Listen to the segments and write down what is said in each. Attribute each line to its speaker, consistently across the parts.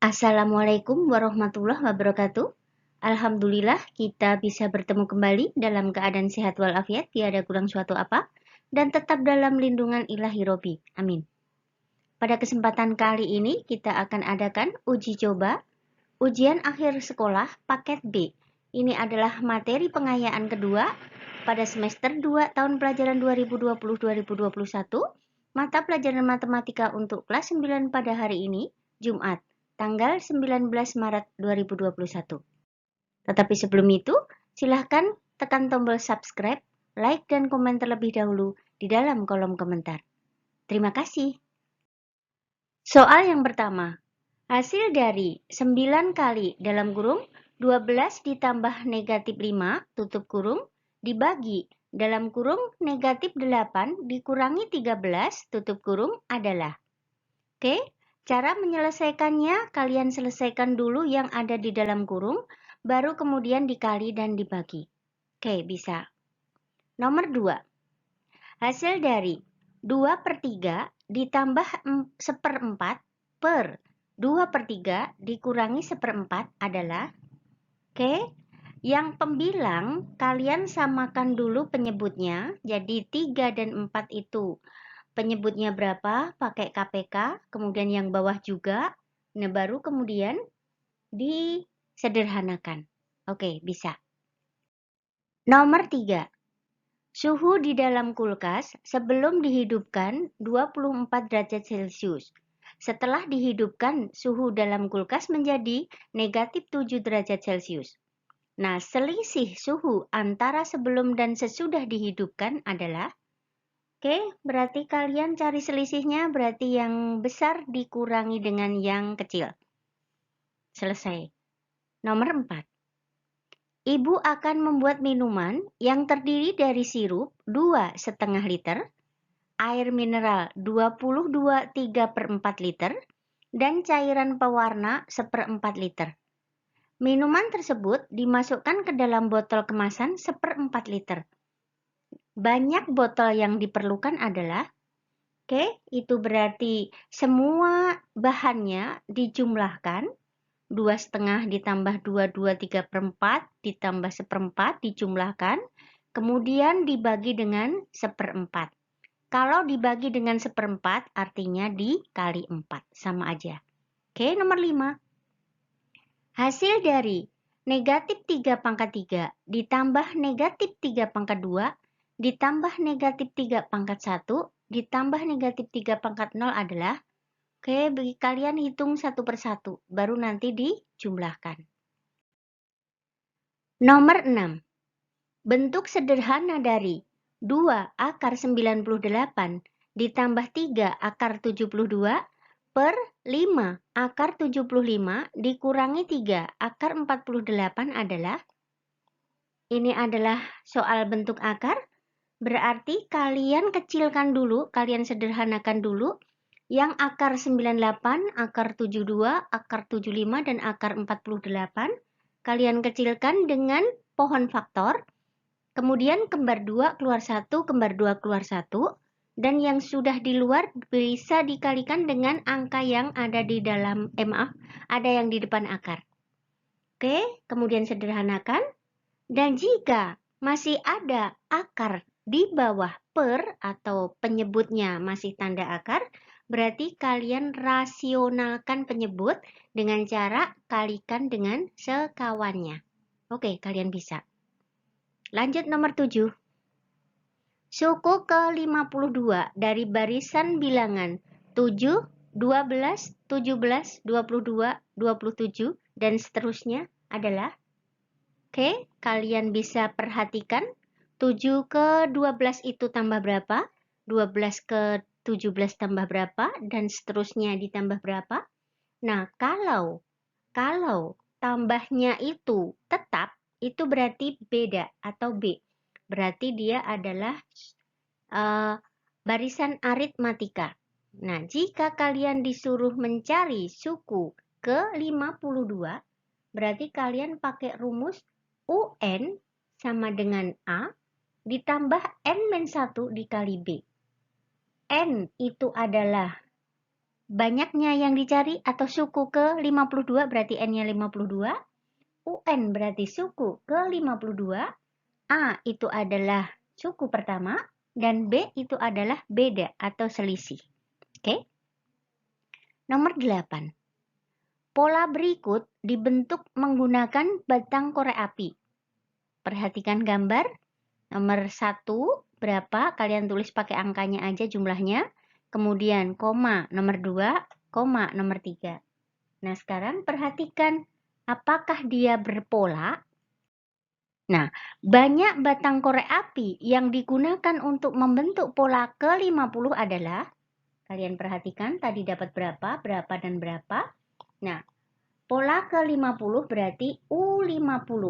Speaker 1: Assalamualaikum warahmatullahi wabarakatuh. Alhamdulillah kita bisa bertemu kembali dalam keadaan sehat walafiat, tiada kurang suatu apa, dan tetap dalam lindungan ilahi Robi. Amin. Pada kesempatan kali ini kita akan adakan uji coba ujian akhir sekolah paket B. Ini adalah materi pengayaan kedua pada semester 2 tahun pelajaran 2020-2021, mata pelajaran matematika untuk kelas 9 pada hari ini, Jumat, tanggal 19 Maret 2021. Tetapi sebelum itu, silahkan tekan tombol subscribe, like, dan komen terlebih dahulu di dalam kolom komentar. Terima kasih. Soal yang pertama. Hasil dari 9 kali dalam kurung 12 ditambah negatif 5 tutup kurung dibagi dalam kurung negatif 8 dikurangi 13 tutup kurung adalah. Oke, cara menyelesaikannya kalian selesaikan dulu yang ada di dalam kurung, baru kemudian dikali dan dibagi. Oke, bisa. Nomor 2. Hasil dari 2/3 ditambah 1/4 per 2/3 dikurangi 1/4 adalah, oke, yang pembilang kalian samakan dulu penyebutnya, jadi 3 dan 4 itu penyebutnya berapa, pakai KPK, kemudian yang bawah juga, nah baru kemudian disederhanakan. Oke, bisa. Nomor 3. Suhu di dalam kulkas sebelum dihidupkan 24 derajat Celcius. Setelah dihidupkan, suhu dalam kulkas menjadi negatif 7 derajat Celcius. Nah, selisih suhu antara sebelum dan sesudah dihidupkan adalah, oke, berarti kalian cari selisihnya, berarti yang besar dikurangi dengan yang kecil. Selesai. Nomor 4. Ibu akan membuat minuman yang terdiri dari sirup 2,5 liter, air mineral 22,3/4 liter, dan cairan pewarna 1/4 liter. Minuman tersebut dimasukkan ke dalam botol kemasan 1/4 liter. Banyak botol yang diperlukan adalah, oke, itu berarti semua bahannya dijumlahkan, 2,5 ditambah 2,3/4 ditambah 1/4 dijumlahkan, kemudian dibagi dengan 1/4. Kalau dibagi dengan 1/4 artinya dikali 4, sama aja. Oke, nomor 5. Hasil dari negatif 3/3 ditambah negatif 3/2 ditambah negatif 3/1 ditambah negatif 3/0 adalah, oke, bagi kalian hitung satu persatu, baru nanti dijumlahkan. Nomor 6. Bentuk sederhana dari 2/98 ditambah 3/72 per 5/75 dikurangi 3/48 adalah, ini adalah soal bentuk akar, berarti kalian kecilkan dulu, kalian sederhanakan dulu yang akar 98, akar 72, akar 75, dan akar 48. Kalian kecilkan dengan pohon faktor, kemudian kembar 2 keluar 1, kembar 2 keluar 1, dan yang sudah di luar bisa dikalikan dengan angka yang ada di dalam, ada yang di depan akar. Oke, kemudian sederhanakan. Dan jika masih ada akar di bawah per atau penyebutnya masih tanda akar, berarti kalian rasionalkan penyebut dengan cara kalikan dengan sekawannya. Oke, kalian bisa. Lanjut nomor 7. Suku ke-52 dari barisan bilangan 7, 12, 17, 22, 27, dan seterusnya adalah, oke, kalian bisa perhatikan 7 ke 12 itu tambah berapa, 12 ke 17 tambah berapa, dan seterusnya ditambah berapa. Nah, kalau tambahnya itu tetap, itu berarti beda atau B. Berarti dia adalah barisan aritmatika. Nah, jika kalian disuruh mencari suku ke-52, berarti kalian pakai rumus UN sama dengan A ditambah N-1 dikali B. N itu adalah banyaknya yang dicari atau suku ke 52 berarti N-nya 52, UN berarti suku ke 52, A itu adalah suku pertama, dan B itu adalah beda atau selisih. Oke? Nomor 8. Pola berikut dibentuk menggunakan batang korek api. Perhatikan gambar. Nomor 1 berapa? Kalian tulis pakai angkanya aja jumlahnya. Kemudian koma nomor 2, koma nomor 3. Nah, sekarang perhatikan apakah dia berpola. Nah, banyak batang korek api yang digunakan untuk membentuk pola ke-50 adalah, kalian perhatikan tadi dapat berapa, berapa, dan berapa. Nah, pola ke-50 berarti U50.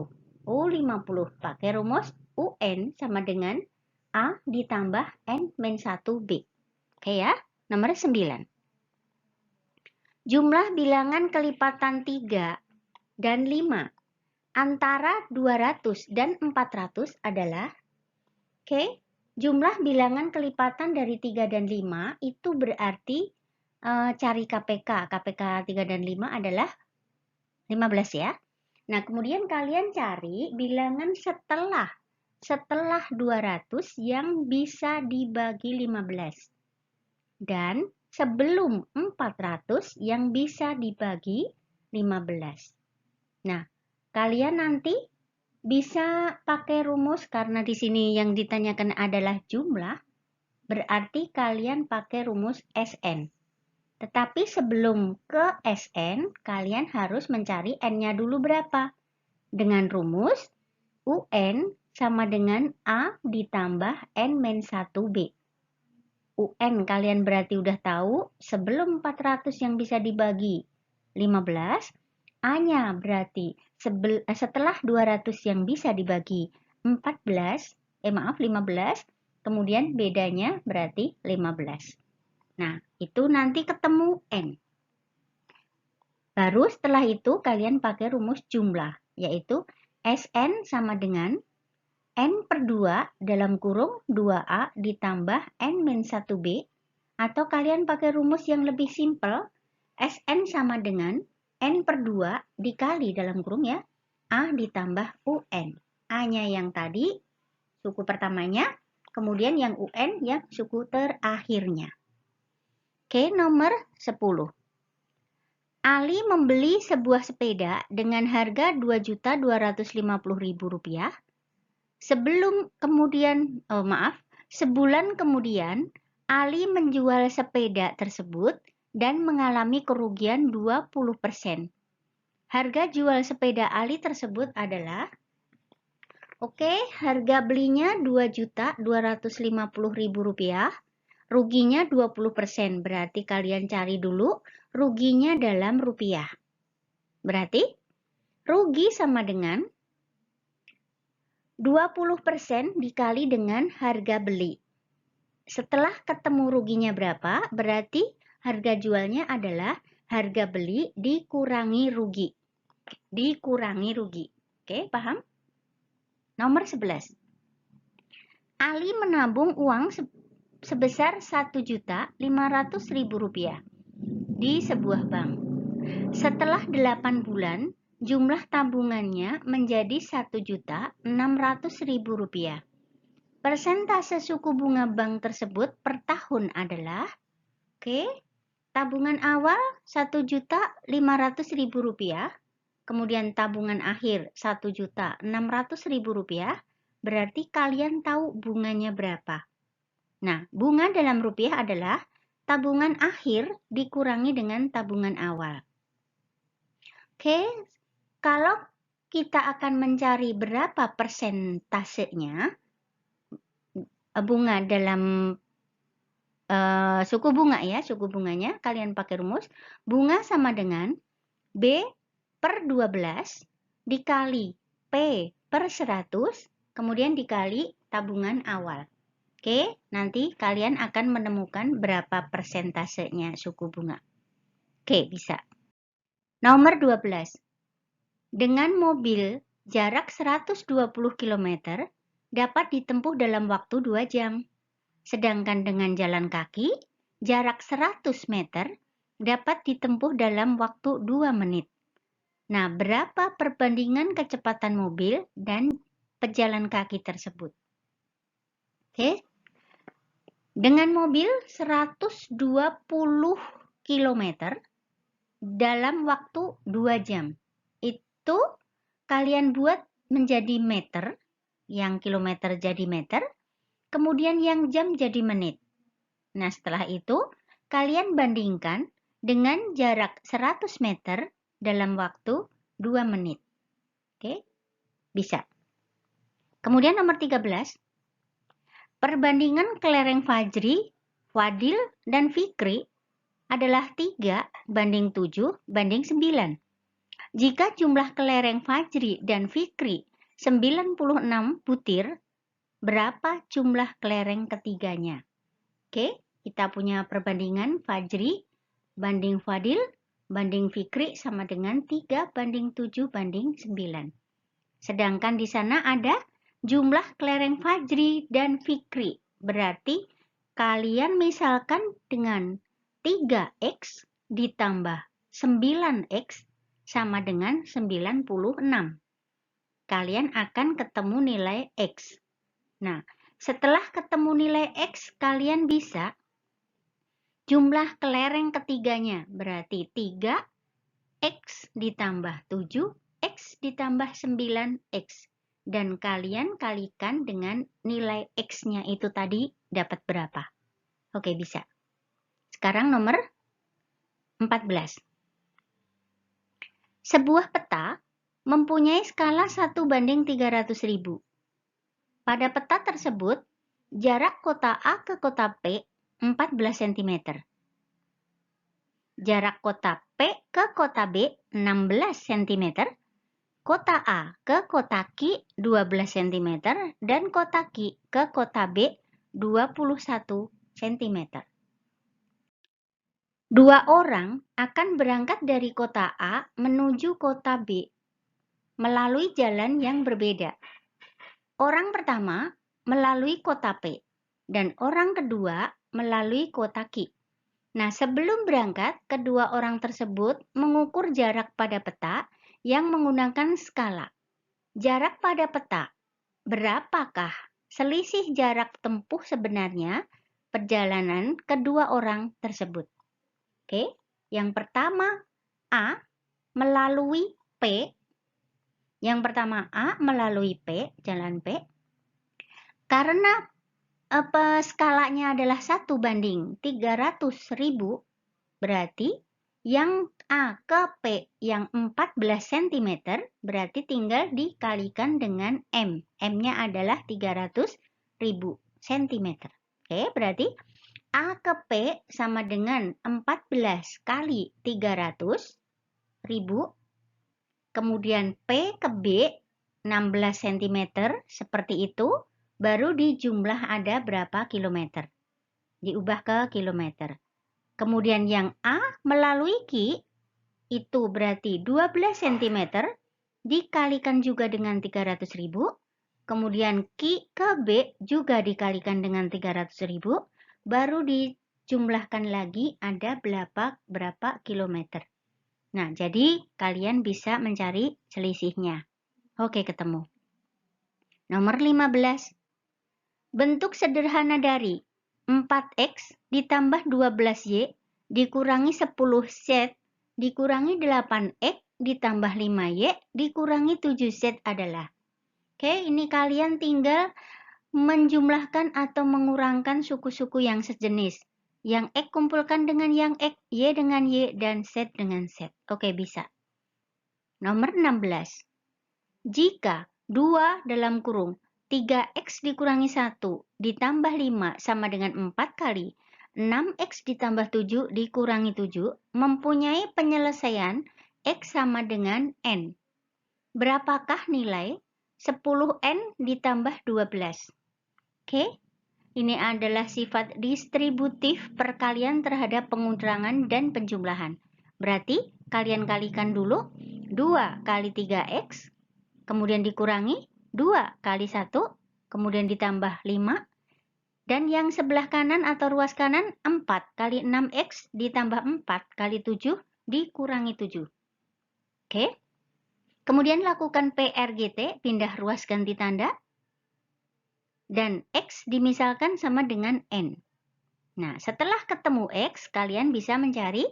Speaker 1: U50 pakai rumus UN sama dengan A ditambah N-1B. Oke ya, nomor 9. Jumlah bilangan kelipatan 3 dan 5 antara 200 dan 400 adalah, oke, jumlah bilangan kelipatan dari 3 dan 5 itu berarti cari KPK. KPK 3 dan 5 adalah 15 ya. Nah, kemudian kalian cari bilangan setelah 200 yang bisa dibagi 15. Dan sebelum 400 yang bisa dibagi 15. Nah, kalian nanti bisa pakai rumus karena di sini yang ditanyakan adalah jumlah, berarti kalian pakai rumus SN. Tetapi sebelum ke SN, kalian harus mencari N-nya dulu berapa. Dengan rumus UN sama dengan A ditambah N-1B. UN kalian berarti udah tahu, sebelum 400 yang bisa dibagi 15, A-nya berarti setelah 200 yang bisa dibagi 15, kemudian bedanya berarti 15. Nah, itu nanti ketemu N. Baru setelah itu kalian pakai rumus jumlah, yaitu SN sama dengan N per 2 dalam kurung 2A ditambah N-1B, atau kalian pakai rumus yang lebih simpel, SN sama dengan N per 2 dikali dalam kurung ya, A ditambah UN. A-nya yang tadi, suku pertamanya, kemudian yang UN yang suku terakhirnya. Oke, nomor 10. Ali membeli sebuah sepeda dengan harga Rp2.250.000. Sebulan kemudian Ali menjual sepeda tersebut dan mengalami kerugian 20%. Harga jual sepeda Ali tersebut adalah, harga belinya Rp2.250.000, ruginya 20%. Berarti kalian cari dulu ruginya dalam rupiah. Berarti rugi sama dengan 20% dikali dengan harga beli. Setelah ketemu ruginya berapa, berarti harga jualnya adalah harga beli dikurangi rugi. Dikurangi rugi. Oke, paham? Nomor 11. Ali menabung uang sebesar Rp1.500.000 di sebuah bank. Setelah 8 bulan, jumlah tabungannya menjadi Rp1.600.000. Persentase suku bunga bank tersebut per tahun adalah, tabungan awal Rp1.500.000, kemudian tabungan akhir Rp1.600.000, berarti kalian tahu bunganya berapa. Nah, bunga dalam rupiah adalah tabungan akhir dikurangi dengan tabungan awal. Kalau kita akan mencari berapa persentasenya bunga dalam suku bunga ya, suku bunganya kalian pakai rumus bunga sama dengan B per 12 dikali P per 100 kemudian dikali tabungan awal. Nanti kalian akan menemukan berapa persentasenya suku bunga. Bisa. Nomor 12. Dengan mobil jarak 120 km dapat ditempuh dalam waktu 2 jam. Sedangkan dengan jalan kaki, jarak 100 meter dapat ditempuh dalam waktu 2 menit. Nah, berapa perbandingan kecepatan mobil dan pejalan kaki tersebut? Oke. Dengan mobil 120 km dalam waktu 2 jam. Itu kalian buat menjadi meter, yang kilometer jadi meter, kemudian yang jam jadi menit. Nah, setelah itu kalian bandingkan dengan jarak 100 meter dalam waktu 2 menit. Oke, bisa. Kemudian nomor 13, perbandingan kelereng Fajri, Fadil, dan Fikri adalah 3:7:9. Jika jumlah kelereng Fajri dan Fikri 96 butir, berapa jumlah kelereng ketiganya? Oke, kita punya perbandingan Fajri banding Fadil banding Fikri sama dengan 3:7:9. Sedangkan di sana ada jumlah kelereng Fajri dan Fikri. Berarti kalian misalkan dengan 3x ditambah 9x sama dengan 96. Kalian akan ketemu nilai x. Nah, setelah ketemu nilai x, kalian bisa jumlah kelereng ketiganya. Berarti 3x ditambah 7, x ditambah 9x. Dan kalian kalikan dengan nilai x-nya itu tadi dapat berapa? Oke, bisa. Sekarang nomor 14. Sebuah peta mempunyai skala 1:300.000. Pada peta tersebut, jarak kota A ke kota P 14 cm. Jarak kota P ke kota B 16 cm. Kota A ke kota Q 12 cm dan kota Q ke kota B 21 cm. Dua orang akan berangkat dari kota A menuju kota B melalui jalan yang berbeda. Orang pertama melalui kota P dan orang kedua melalui kota Q. Nah, sebelum berangkat, kedua orang tersebut mengukur jarak pada peta yang menggunakan skala. Jarak pada peta, berapakah selisih jarak tempuh sebenarnya perjalanan kedua orang tersebut? Oke, yang pertama A melalui P. Yang pertama A melalui P, jalan P. Karena skalanya adalah 1:300.000, berarti yang A ke P yang 14 cm berarti tinggal dikalikan dengan M. M-nya adalah 300.000 cm. Oke, berarti A ke P sama dengan 14 kali 300.000. Kemudian P ke B 16 cm seperti itu. Baru dijumlah ada berapa kilometer. Diubah ke kilometer. Kemudian yang A melalui Q itu berarti 12 cm dikalikan juga dengan 300.000. Kemudian Q ke B juga dikalikan dengan 300.000. Baru dijumlahkan lagi ada berapa kilometer. Nah, jadi kalian bisa mencari selisihnya. Oke, ketemu. Nomor 15. Bentuk sederhana dari 4x ditambah 12y dikurangi 10z dikurangi 8x ditambah 5y dikurangi 7z adalah. Oke, ini kalian tinggal menjumlahkan atau mengurangkan suku-suku yang sejenis. Yang x kumpulkan dengan yang x, y dengan y, dan z dengan z. Oke, bisa. Nomor 16. Jika 2 dalam kurung 3x dikurangi 1 ditambah 5 sama dengan 4 kali 6x ditambah 7 dikurangi 7 mempunyai penyelesaian x sama dengan n. Berapakah nilai 10n ditambah 12? Oke, ini adalah sifat distributif perkalian terhadap pengurangan dan penjumlahan. Berarti kalian kalikan dulu 2 kali 3x, kemudian dikurangi 2 kali 1, kemudian ditambah 5, Dan yang sebelah kanan atau ruas kanan 4 kali 6X ditambah 4 kali 7 dikurangi 7. Oke. Kemudian lakukan PRGT, pindah ruas ganti tanda. Dan X dimisalkan sama dengan N. Nah, setelah ketemu X, kalian bisa mencari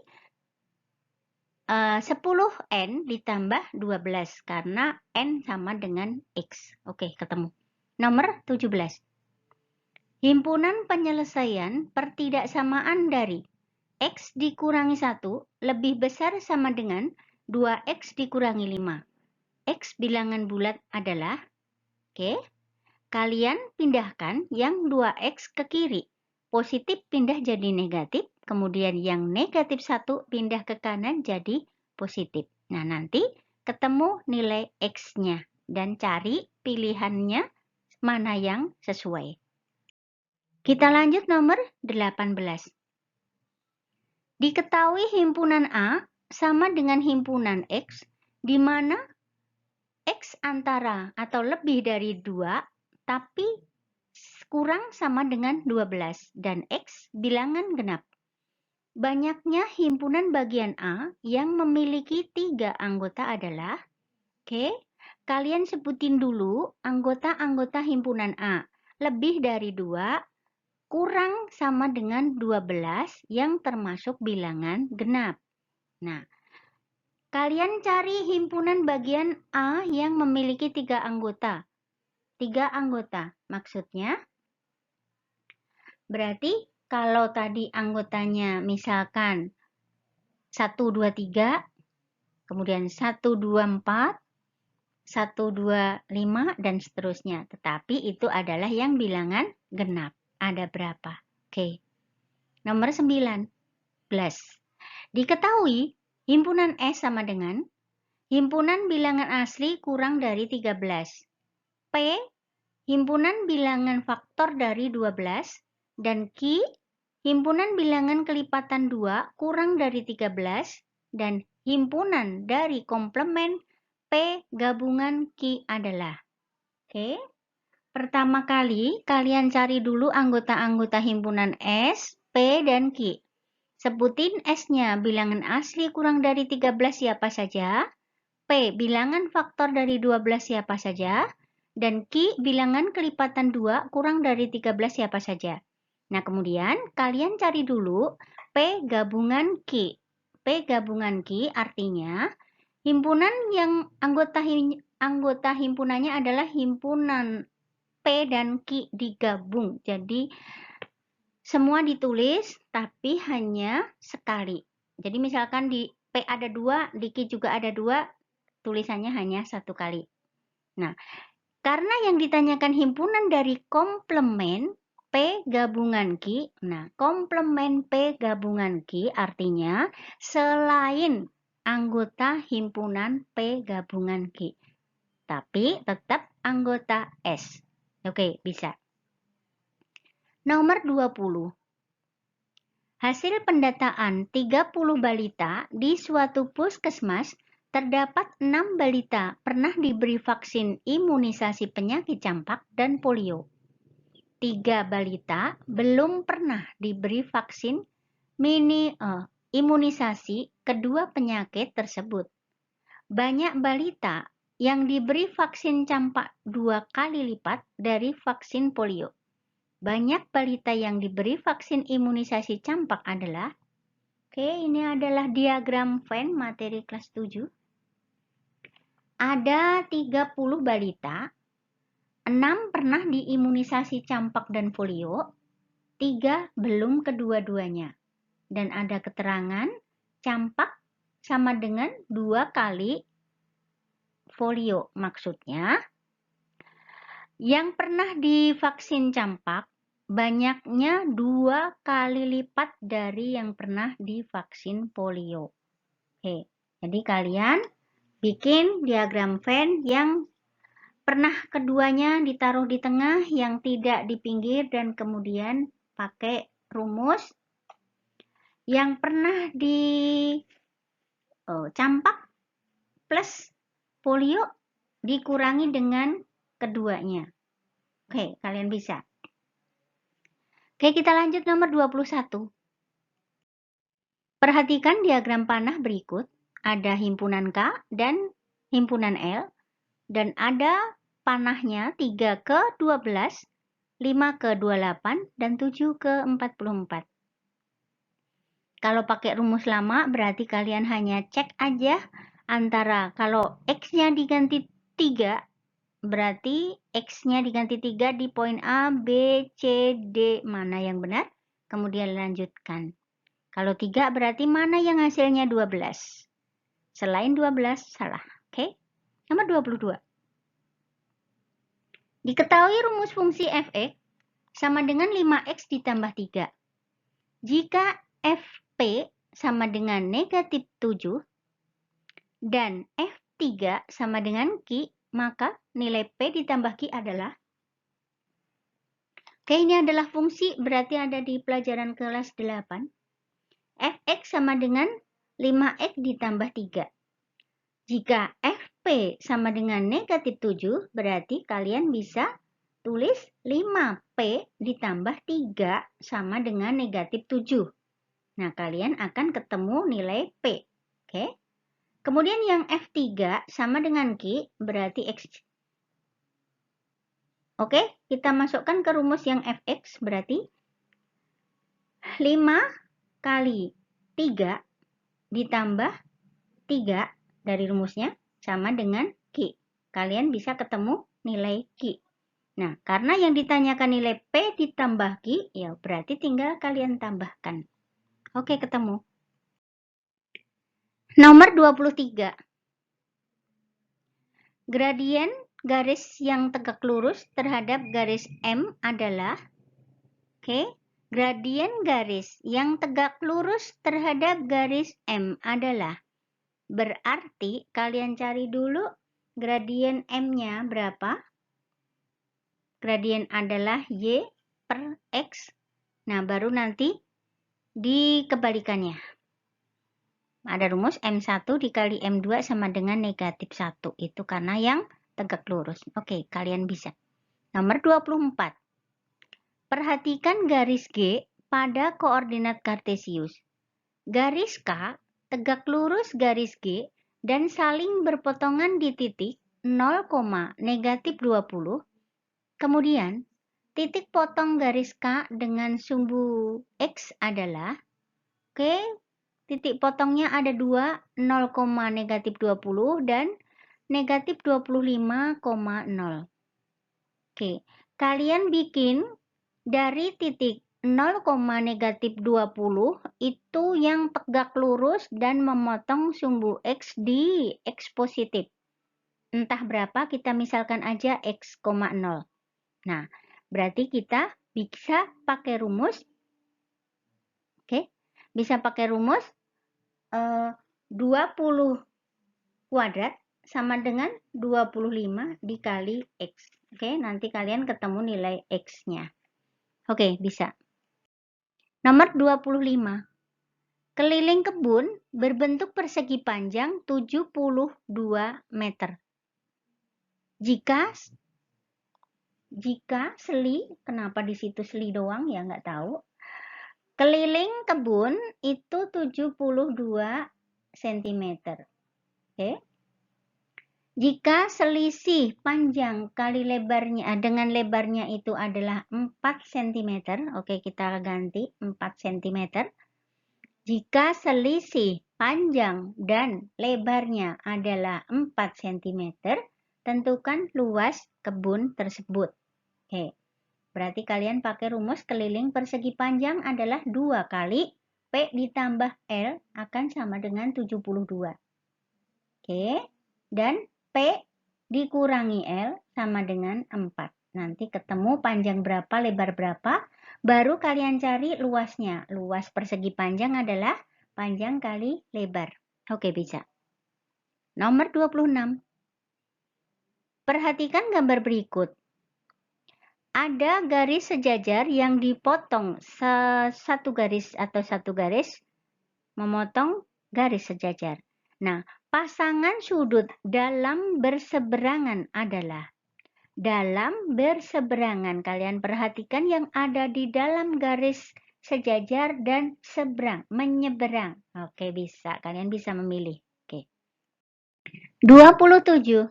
Speaker 1: 10N ditambah 12 karena N sama dengan X. Oke, ketemu. Nomor 17. Himpunan penyelesaian pertidaksamaan dari X dikurangi 1 lebih besar sama dengan 2X dikurangi 5. X bilangan bulat adalah, oke, kalian pindahkan yang 2X ke kiri. Positif pindah jadi negatif, kemudian yang negatif 1 pindah ke kanan jadi positif. Nah, nanti ketemu nilai X-nya dan cari pilihannya mana yang sesuai. Kita lanjut nomor 18. Diketahui himpunan A sama dengan himpunan X, di mana X antara atau lebih dari 2, tapi kurang sama dengan 12, dan X bilangan genap. Banyaknya himpunan bagian A yang memiliki 3 anggota adalah, oke, kalian sebutin dulu anggota-anggota himpunan A. Lebih dari 2, kurang sama dengan 12 yang termasuk bilangan genap. Nah, kalian cari himpunan bagian A yang memiliki 3 anggota. 3 anggota, maksudnya berarti kalau tadi anggotanya misalkan 1, 2, 3, kemudian 1, 2, 4, 1, 2, 5, dan seterusnya. Tetapi itu adalah yang bilangan genap. Ada berapa? Oke. Nomor 19. Diketahui himpunan S sama dengan himpunan bilangan asli kurang dari 13. P, himpunan bilangan faktor dari 12. Dan Q, himpunan bilangan kelipatan 2 kurang dari 13. Dan himpunan dari komplement P gabungan Q adalah. Oke. Pertama kali, kalian cari dulu anggota-anggota himpunan S, P, dan Q. Sebutin S-nya, bilangan asli kurang dari 13 siapa saja, P, bilangan faktor dari 12 siapa saja, dan Q, bilangan kelipatan 2 kurang dari 13 siapa saja. Nah, kemudian kalian cari dulu P gabungan Q. P gabungan Q artinya himpunan yang anggota himpunannya adalah himpunan P dan Q digabung. Jadi semua ditulis tapi hanya sekali. Jadi misalkan di P ada 2, di Q juga ada 2, tulisannya hanya 1 kali. Nah, karena yang ditanyakan himpunan dari komplement P gabungan Q, nah komplement P gabungan Q artinya selain anggota himpunan P gabungan Q, tapi tetap anggota S. Oke, bisa. Nomor 20. Hasil pendataan 30 balita di suatu puskesmas, terdapat 6 balita pernah diberi vaksin imunisasi penyakit campak dan polio. 3 balita belum pernah diberi vaksin imunisasi kedua penyakit tersebut. Banyak balita yang diberi vaksin campak 2 kali lipat dari vaksin polio. Banyak balita yang diberi vaksin imunisasi campak adalah, oke, ini adalah diagram Venn materi kelas 7. Ada 30 balita, 6 pernah diimunisasi campak dan polio, 3 belum kedua-duanya. Dan ada keterangan campak sama dengan 2 kali polio. Maksudnya, yang pernah divaksin campak banyaknya 2 kali lipat dari yang pernah divaksin polio. Oke, jadi kalian bikin diagram Venn yang pernah keduanya ditaruh di tengah, yang tidak di pinggir, dan kemudian pakai rumus. Yang pernah di campak plus polio dikurangi dengan keduanya. Oke, kalian bisa. Oke, kita lanjut nomor 21. Perhatikan diagram panah berikut. Ada himpunan K dan himpunan L. Dan ada panahnya 3 ke 12, 5 ke 28, dan 7 ke 44. Kalau pakai rumus lama berarti kalian hanya cek aja antara kalau X-nya diganti 3, berarti X-nya diganti 3 di poin A, B, C, D, mana yang benar? Kemudian lanjutkan. Kalau 3 berarti mana yang hasilnya 12. Selain 12 salah. Oke. Nomor 22. Diketahui rumus fungsi f(x) sama dengan 5x ditambah 3. Jika fp sama dengan negatif 7 dan f3 sama dengan q, maka nilai p ditambah q adalah. Oke, ini adalah fungsi, berarti ada di pelajaran kelas 8. Fx sama dengan 5x ditambah 3. Jika Fp sama dengan negatif 7, berarti kalian bisa tulis 5P ditambah 3 sama dengan negatif 7. Nah, kalian akan ketemu nilai P. Oke. Kemudian yang F3 sama dengan Q, berarti X. Oke, kita masukkan ke rumus yang Fx, berarti 5 kali 3 ditambah 3 dari rumusnya sama dengan Q. Kalian bisa ketemu nilai Q. Nah, karena yang ditanyakan nilai P ditambah Q, ya berarti tinggal kalian tambahkan. Oke, ketemu. Nomor 23. Gradien garis yang tegak lurus terhadap garis M adalah, gradien garis yang tegak lurus terhadap garis M adalah. Berarti kalian cari dulu gradien M-nya berapa. Gradien adalah Y per X. Nah, baru nanti dikebalikannya. Ada rumus M1 dikali M2 sama dengan negatif 1. Itu karena yang tegak lurus. Oke, kalian bisa. Nomor 24. Perhatikan garis G pada koordinat kartesius. Garis K tegak lurus garis G dan saling berpotongan di titik 0, negatif 20. Kemudian, titik potong garis K dengan sumbu X adalah, titik potongnya ada 2, 0, negatif 20 dan negatif 25,0. Kalian bikin dari titik 0, negatif 20 itu yang tegak lurus dan memotong sumbu X di X positif. Entah berapa, kita misalkan aja X, 0. Nah, berarti kita bisa pakai rumus. Bisa pakai rumus 20 kuadrat sama dengan 25 dikali X. Nanti kalian ketemu nilai X-nya. Bisa. Nomor 25. Keliling kebun berbentuk persegi panjang 72 meter. Jika seli, kenapa di situ seli doang ya nggak tahu. Keliling kebun itu 72 cm. Jika selisih panjang kali lebarnya dengan lebarnya itu adalah 4 cm. Kita ganti 4 cm. Jika selisih panjang dan lebarnya adalah 4 cm, tentukan luas kebun tersebut. Berarti kalian pakai rumus keliling persegi panjang adalah 2 kali P ditambah L akan sama dengan 72. Dan P dikurangi L sama dengan 4. Nanti ketemu panjang berapa, lebar berapa, baru kalian cari luasnya. Luas persegi panjang adalah panjang kali lebar. Bisa. Nomor 26. Perhatikan gambar berikut. Ada garis sejajar yang dipotong satu garis memotong garis sejajar. Nah, pasangan sudut dalam berseberangan adalah. dalam berseberangan. Kalian perhatikan yang ada di dalam garis sejajar dan seberang, menyeberang. Oke, bisa. Kalian bisa memilih. Oke. 27.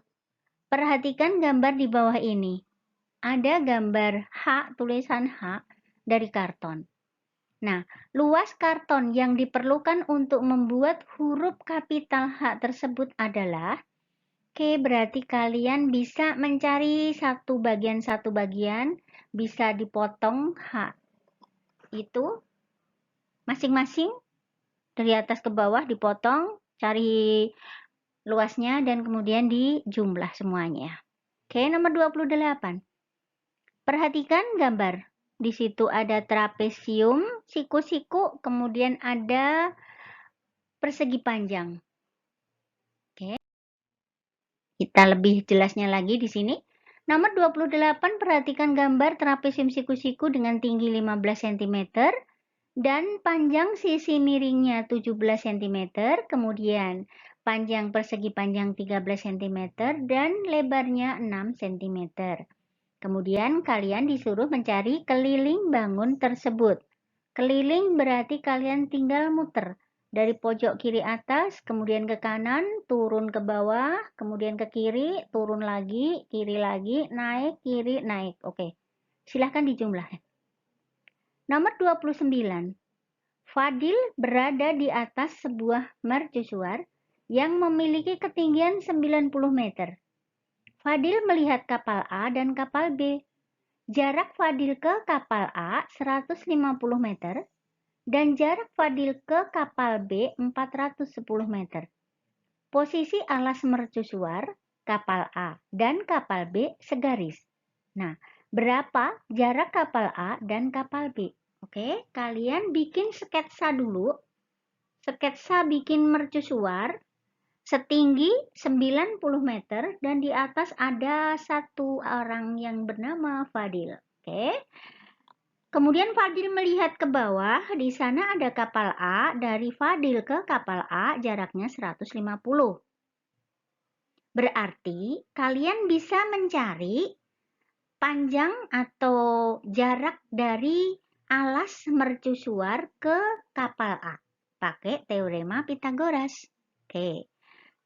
Speaker 1: Perhatikan gambar di bawah ini. Ada gambar H, tulisan H dari karton. Nah, luas karton yang diperlukan untuk membuat huruf kapital H tersebut adalah, oke, berarti kalian bisa mencari satu bagian, bisa dipotong H itu masing-masing dari atas ke bawah dipotong, cari luasnya dan kemudian dijumlah semuanya. Oke, nomor 28. Perhatikan gambar. Di situ ada trapesium, siku-siku, kemudian ada persegi panjang. Oke. Kita lebih jelasnya lagi di sini. Nomor 28, perhatikan gambar trapesium siku-siku dengan tinggi 15 cm dan panjang sisi miringnya 17 cm, kemudian panjang persegi panjang 13 cm dan lebarnya 6 cm. Kemudian kalian disuruh mencari keliling bangun tersebut. Keliling berarti kalian tinggal muter dari pojok kiri atas, kemudian ke kanan, turun ke bawah, kemudian ke kiri, turun lagi, kiri lagi, naik, kiri, naik. Oke, silahkan dijumlah. Nomor 29. Fadil berada di atas sebuah mercusuar yang memiliki ketinggian 90 meter. Fadil melihat kapal A dan kapal B. Jarak Fadil ke kapal A 150 meter dan jarak Fadil ke kapal B 410 meter. Posisi alas mercusuar kapal A dan kapal B segaris. Nah, berapa jarak kapal A dan kapal B? Oke, kalian bikin sketsa dulu. Sketsa bikin mercusuar setinggi 90 meter dan di atas ada satu orang yang bernama Fadil. Oke. Kemudian Fadil melihat ke bawah, di sana ada kapal A, dari Fadil ke kapal A jaraknya 150. Berarti kalian bisa mencari panjang atau jarak dari alas mercusuar ke kapal A pakai teorema Pitagoras. Oke.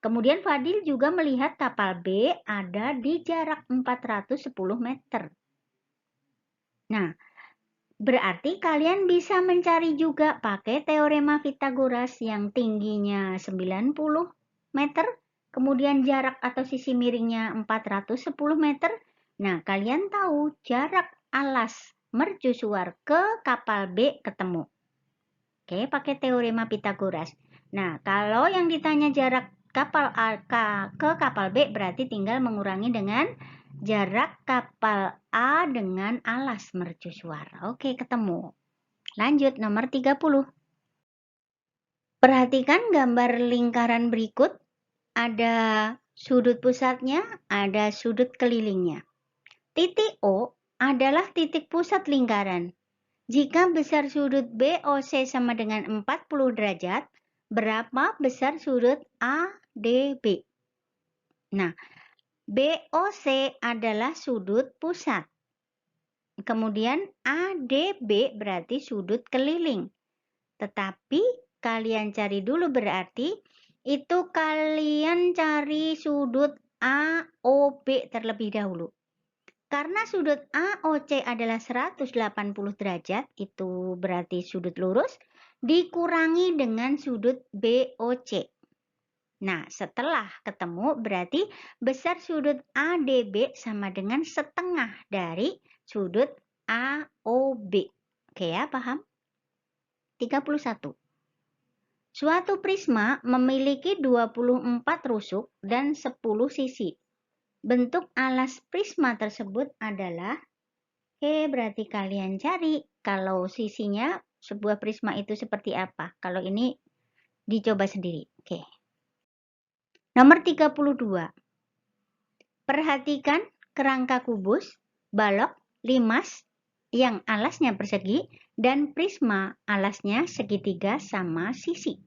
Speaker 1: Kemudian Fadil juga melihat kapal B ada di jarak 410 meter. Nah, berarti kalian bisa mencari juga pakai teorema Pitagoras yang tingginya 90 meter, kemudian jarak atau sisi miringnya 410 meter. Nah, kalian tahu jarak alas mercusuar ke kapal B ketemu. Oke, pakai teorema Pitagoras. Nah, kalau yang ditanya jarak kapal A ke kapal B berarti tinggal mengurangi dengan jarak kapal A dengan alas mercusuar. Oke, ketemu. Lanjut nomor 30. Perhatikan gambar lingkaran berikut. Ada sudut pusatnya, ada sudut kelilingnya. Titik O adalah titik pusat lingkaran. Jika besar sudut BOC sama dengan 40 derajat, berapa besar sudut ADB? Nah, BOC adalah sudut pusat. Kemudian ADB berarti sudut keliling. Tetapi kalian cari dulu berarti itu kalian cari sudut AOB terlebih dahulu. Karena sudut AOC adalah 180 derajat, itu berarti sudut lurus, dikurangi dengan sudut BOC. Nah, setelah ketemu berarti besar sudut ADB sama dengan setengah dari sudut AOB. Oke ya, paham? 31. Suatu prisma memiliki 24 rusuk dan 10 sisi. Bentuk alas prisma tersebut adalah, oke, berarti kalian cari kalau sisinya sebuah prisma itu seperti apa. Kalau ini dicoba sendiri. Oke. Nomor 32. Perhatikan kerangka kubus, balok, limas yang alasnya persegi dan prisma alasnya segitiga sama sisi.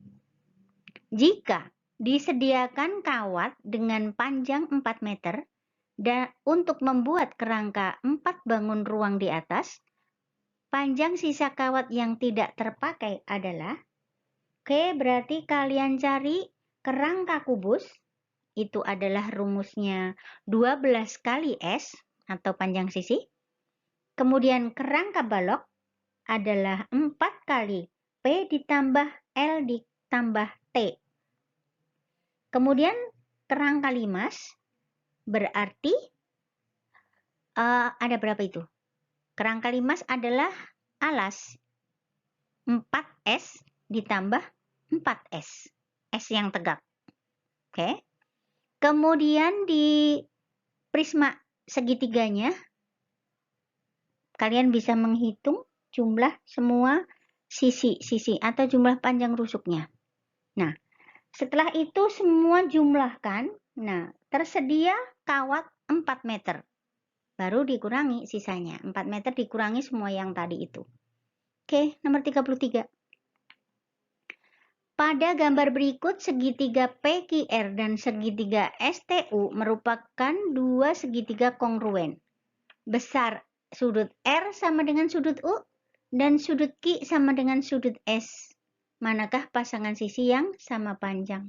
Speaker 1: Jika disediakan kawat dengan panjang 4 meter Dan untuk membuat kerangka 4 bangun ruang di atas, panjang sisa kawat yang tidak terpakai adalah, oke, berarti kalian cari kerangka kubus, itu adalah rumusnya 12 kali S atau panjang sisi. Kemudian kerangka balok adalah 4 kali P ditambah L ditambah T. Kemudian kerangka limas berarti ada berapa itu? Kerangka limas adalah alas 4S ditambah 4S. S yang tegak. Oke. Kemudian di prisma segitiganya, kalian bisa menghitung jumlah semua sisi-sisi atau jumlah panjang rusuknya. Nah, setelah itu semua jumlahkan. Nah, tersedia kawat 4 meter. Baru dikurangi sisanya. 4 meter dikurangi semua yang tadi itu. Oke, nomor 33. Pada gambar berikut, segitiga PQR dan segitiga STU merupakan dua segitiga kongruen. Besar sudut R sama dengan sudut U dan sudut Q sama dengan sudut S. Manakah pasangan sisi yang sama panjang?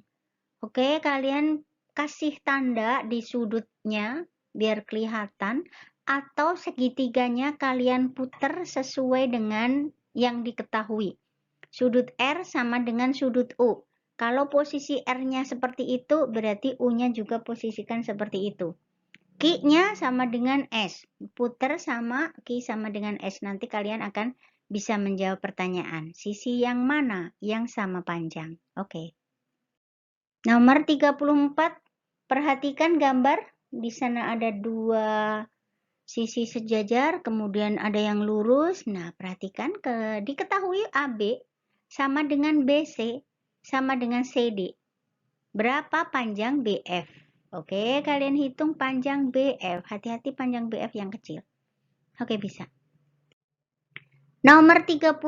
Speaker 1: Oke, kalian kasih tanda di sudutnya biar kelihatan, atau segitiganya kalian putar sesuai dengan yang diketahui. Sudut R sama dengan sudut U. Kalau posisi R-nya seperti itu, berarti U-nya juga posisikan seperti itu. Q-nya sama dengan S. Putar sama Q sama dengan S. Nanti kalian akan bisa menjawab pertanyaan. Sisi yang mana yang sama panjang? Oke. Nomor 34. Perhatikan gambar. Di sana ada dua sisi sejajar, kemudian ada yang lurus. Nah, perhatikan diketahui AB sama dengan BC sama dengan CD. Berapa panjang BF? Oke, kalian hitung panjang BF. Hati-hati panjang BF yang kecil. Oke, bisa. Nomor 35.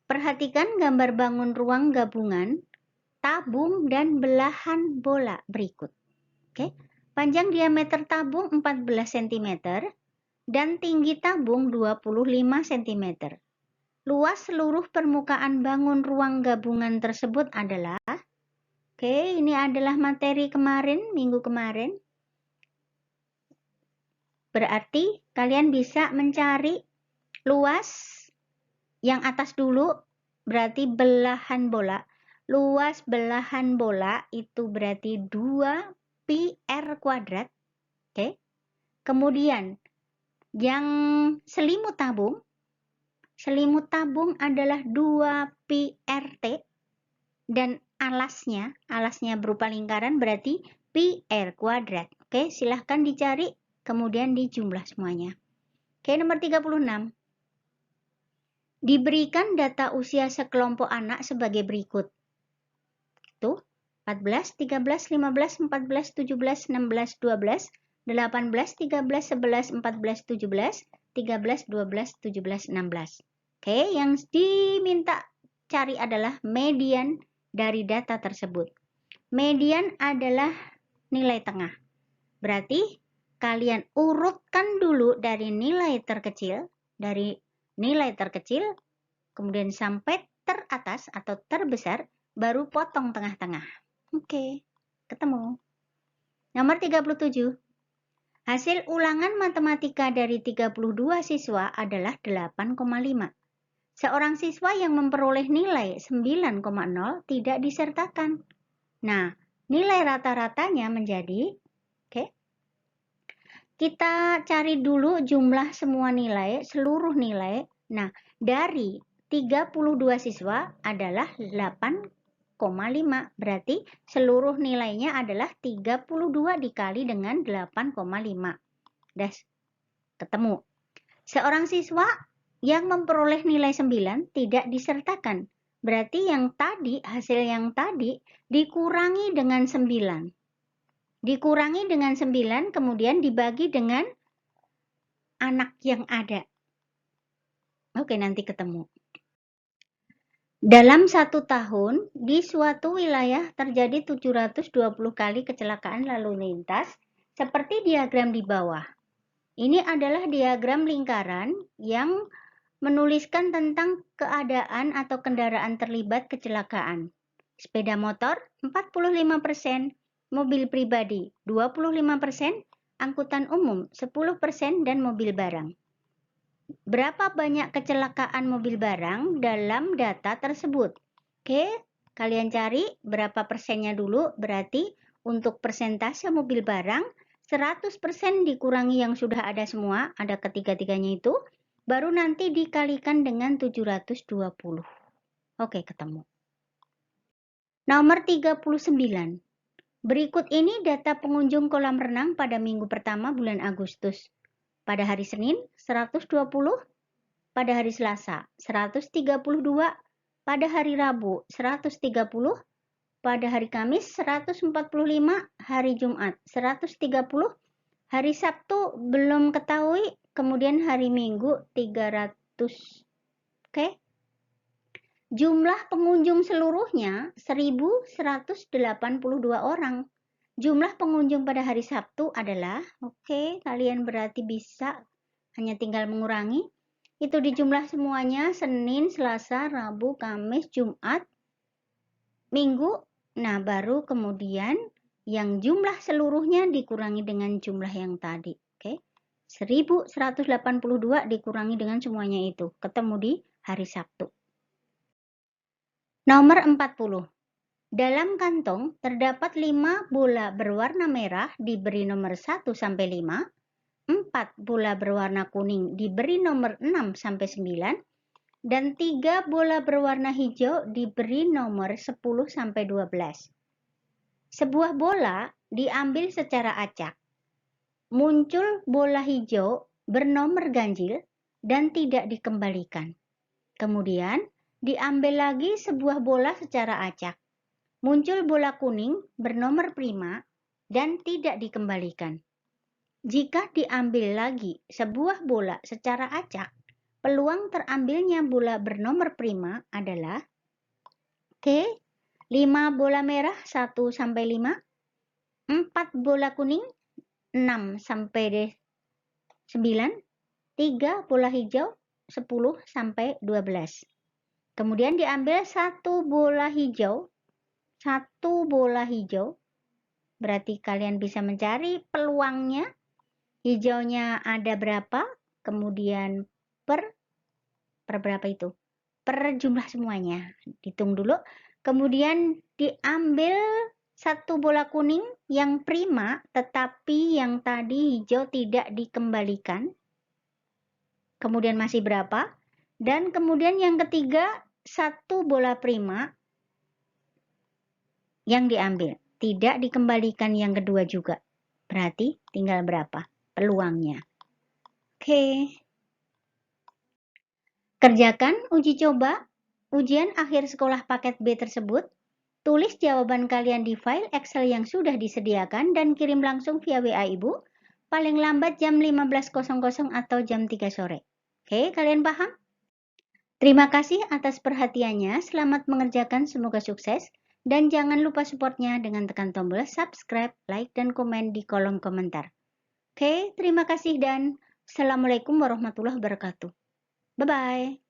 Speaker 1: Perhatikan gambar bangun ruang gabungan, tabung dan belahan bola berikut. Oke. Panjang diameter tabung 14 cm dan tinggi tabung 25 cm. Luas seluruh permukaan bangun ruang gabungan tersebut adalah, oke, ini adalah materi kemarin, minggu kemarin. Berarti kalian bisa mencari luas yang atas dulu, berarti belahan bola. Luas belahan bola itu berarti 2 pi R kuadrat. Oke. Kemudian yang selimut tabung adalah 2 pi RT dan alasnya berupa lingkaran berarti pi R kuadrat. Oke, silahkan dicari kemudian dijumlah semuanya. Oke, nomor 36. Diberikan data usia sekelompok anak sebagai berikut. Tuh, 14, 13, 15, 14, 17, 16, 12, 18, 13, 11, 14, 17, 13, 12, 17, 16. Oke, yang diminta cari adalah median dari data tersebut. Median adalah nilai tengah. Berarti kalian urutkan dulu dari nilai terkecil, kemudian sampai teratas atau terbesar, baru potong tengah-tengah. Oke, ketemu. Nomor 37. Hasil ulangan matematika dari 32 siswa adalah 8,5. Seorang siswa yang memperoleh nilai 9,0 tidak disertakan. Nah, nilai rata-ratanya menjadi, oke, kita cari dulu jumlah semua nilai, seluruh nilai. Nah, dari 32 siswa adalah 8,5. Berarti seluruh nilainya adalah 32 dikali dengan 8,5. Das, ketemu. Seorang siswa yang memperoleh nilai 9 tidak disertakan. Berarti yang tadi, hasil yang tadi dikurangi dengan 9. Dikurangi dengan 9, kemudian dibagi dengan anak yang ada. Oke, nanti ketemu. Dalam 1 tahun, di suatu wilayah terjadi 720 kali kecelakaan lalu lintas Seperti diagram di bawah. Ini adalah diagram lingkaran yang menuliskan tentang keadaan atau kendaraan terlibat kecelakaan. Sepeda motor 45%, mobil pribadi 25%, angkutan umum 10%, dan mobil barang. Berapa banyak kecelakaan mobil barang dalam data tersebut? Oke, kalian cari berapa persennya dulu. Berarti untuk persentase mobil barang 100% dikurangi yang sudah ada semua, ada ketiga-tiganya itu, baru nanti dikalikan dengan 720. Oke, ketemu. Nomor 39. Berikut ini data pengunjung kolam renang pada minggu pertama bulan Agustus. Pada hari Senin, 120. Pada hari Selasa, 132. Pada hari Rabu, 130. Pada hari Kamis, 145. Hari Jumat, 130. Hari Sabtu belum ketahui. Kemudian hari Minggu, 300. Oke. Jumlah pengunjung seluruhnya 1.182 orang. Jumlah pengunjung pada hari Sabtu adalah, oke, kalian berarti bisa hanya tinggal mengurangi. Itu dijumlah semuanya Senin, Selasa, Rabu, Kamis, Jumat, Minggu. Nah, baru kemudian yang jumlah seluruhnya dikurangi dengan jumlah yang tadi. Oke. 1.182 dikurangi dengan semuanya itu. Ketemu di hari Sabtu. Nomor 40. Dalam kantong terdapat 5 bola berwarna merah diberi nomor 1 sampai 5, 4 bola berwarna kuning diberi nomor 6 sampai 9, dan 3 bola berwarna hijau diberi nomor 10 sampai 12. Sebuah bola diambil secara acak. Muncul bola hijau bernomor ganjil dan tidak dikembalikan. Kemudian diambil lagi sebuah bola secara acak. Muncul bola kuning bernomor prima dan tidak dikembalikan. Jika diambil lagi sebuah bola secara acak, peluang terambilnya bola bernomor prima adalah Oke, 5 bola merah 1 sampai 5, 4 bola kuning 6 sampai 9, 3 bola hijau 10 sampai 12. Kemudian diambil satu bola hijau. Berarti kalian bisa mencari peluangnya. Hijaunya ada berapa? Kemudian per berapa itu? Per jumlah semuanya. Hitung dulu. Kemudian diambil satu bola kuning yang prima, tetapi yang tadi hijau tidak dikembalikan. Kemudian masih berapa? Dan kemudian yang ketiga, satu bola prima yang diambil. Tidak dikembalikan yang kedua juga. Berarti tinggal berapa peluangnya. Oke. Kerjakan uji coba ujian akhir sekolah paket B tersebut. Tulis jawaban kalian di file Excel yang sudah disediakan dan kirim langsung via WA Ibu. Paling lambat jam 15.00 atau jam 3 sore. Oke, kalian paham? Terima kasih atas perhatiannya. Selamat mengerjakan, semoga sukses. Dan jangan lupa supportnya dengan tekan tombol subscribe, like, dan komen di kolom komentar. Oke, terima kasih dan Assalamualaikum warahmatullahi wabarakatuh. Bye-bye.